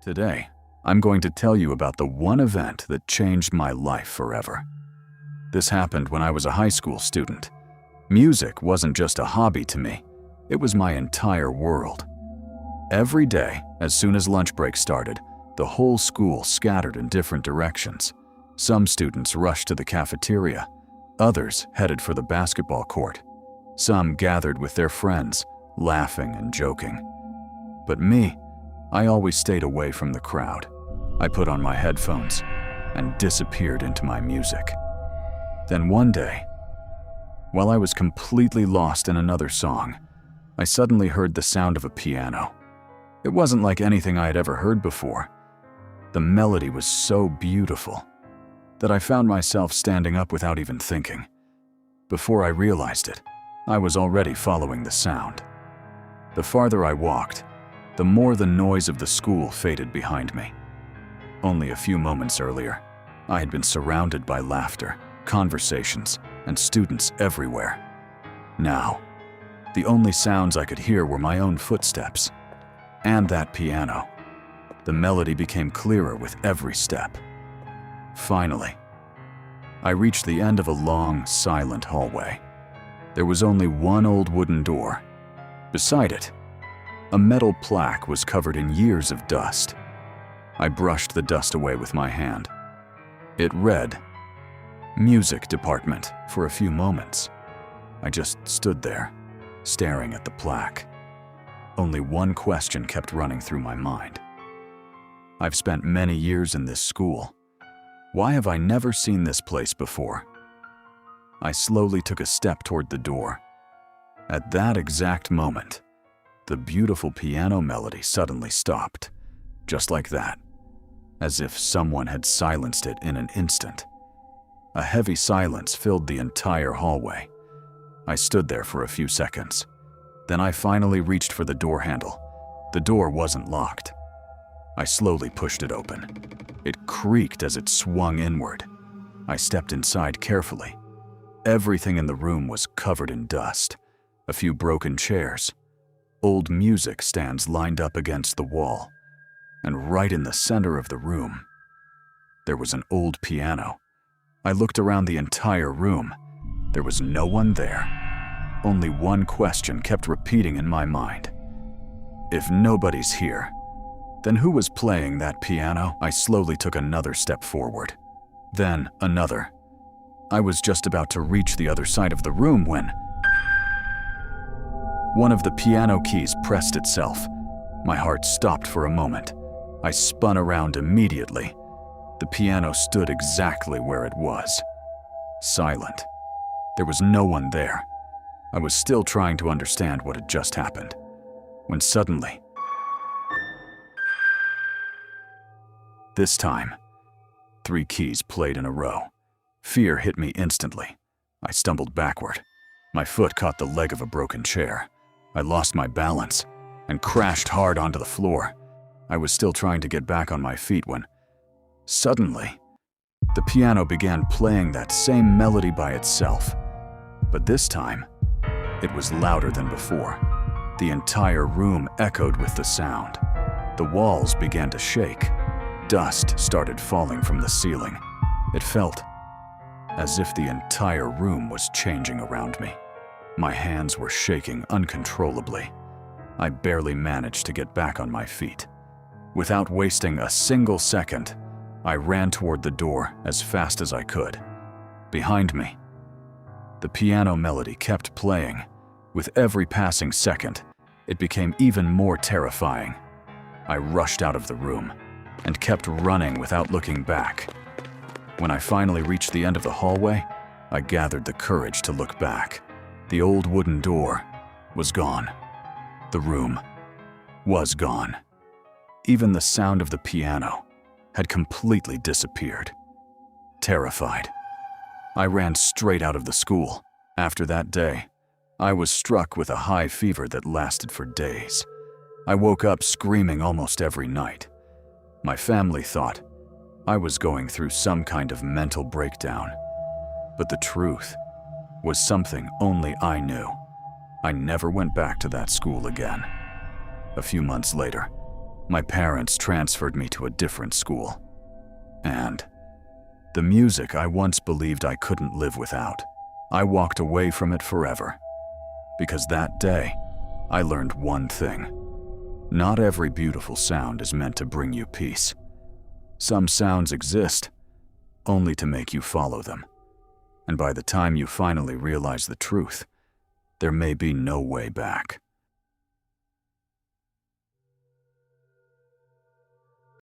Today, I'm going to tell you about the one event that changed my life forever. This happened when I was a high school student. Music wasn't just a hobby to me, it was my entire world. Every day, as soon as lunch break started, the whole school scattered in different directions. Some students rushed to the cafeteria, others headed for the basketball court. Some gathered with their friends, laughing and joking. But me, I always stayed away from the crowd. I put on my headphones and disappeared into my music. Then one day, while I was completely lost in another song, I suddenly heard the sound of a piano. It wasn't like anything I had ever heard before. The melody was so beautiful that I found myself standing up without even thinking. Before I realized it, I was already following the sound. The farther I walked, the more the noise of the school faded behind me. Only a few moments earlier, I had been surrounded by laughter, conversations, and students everywhere. Now, the only sounds I could hear were my own footsteps and that piano. The melody became clearer with every step. Finally, I reached the end of a long, silent hallway. There was only one old wooden door. Beside it, a metal plaque was covered in years of dust. I brushed the dust away with my hand. It read, "Music Department," for a few moments. I just stood there, staring at the plaque. Only one question kept running through my mind. I've spent many years in this school. Why have I never seen this place before? I slowly took a step toward the door. At that exact moment, the beautiful piano melody suddenly stopped, just like that, as if someone had silenced it in an instant. A heavy silence filled the entire hallway. I stood there for a few seconds. Then I finally reached for the door handle. The door wasn't locked. I slowly pushed it open. It creaked as it swung inward. I stepped inside carefully. Everything in the room was covered in dust. A few broken chairs, old music stands lined up against the wall, and right in the center of the room, there was an old piano. I looked around the entire room. There was no one there. Only one question kept repeating in my mind. If nobody's here, then who was playing that piano? I slowly took another step forward, then another. I was just about to reach the other side of the room when one of the piano keys pressed itself. My heart stopped for a moment. I spun around immediately. The piano stood exactly where it was. Silent. There was no one there. I was still trying to understand what had just happened, when suddenly, this time, 3 keys played in a row. Fear hit me instantly. I stumbled backward. My foot caught the leg of a broken chair. I lost my balance and crashed hard onto the floor. I was still trying to get back on my feet when, suddenly, the piano began playing that same melody by itself. But this time, it was louder than before. The entire room echoed with the sound. The walls began to shake. Dust started falling from the ceiling. It felt as if the entire room was changing around me. My hands were shaking uncontrollably. I barely managed to get back on my feet. Without wasting a single second, I ran toward the door as fast as I could. Behind me, the piano melody kept playing. With every passing second, it became even more terrifying. I rushed out of the room and kept running without looking back. When I finally reached the end of the hallway, I gathered the courage to look back. The old wooden door was gone. The room was gone. Even the sound of the piano had completely disappeared. Terrified, I ran straight out of the school. After that day, I was struck with a high fever that lasted for days. I woke up screaming almost every night. My family thought I was going through some kind of mental breakdown. But the truth was something only I knew. I never went back to that school again. A few months later, My parents transferred me to a different school. And the music I once believed I couldn't live without, I walked away from it forever. Because that day, I learned one thing. Not every beautiful sound is meant to bring you peace. Some sounds exist only to make you follow them. And by the time you finally realize the truth, there may be no way back.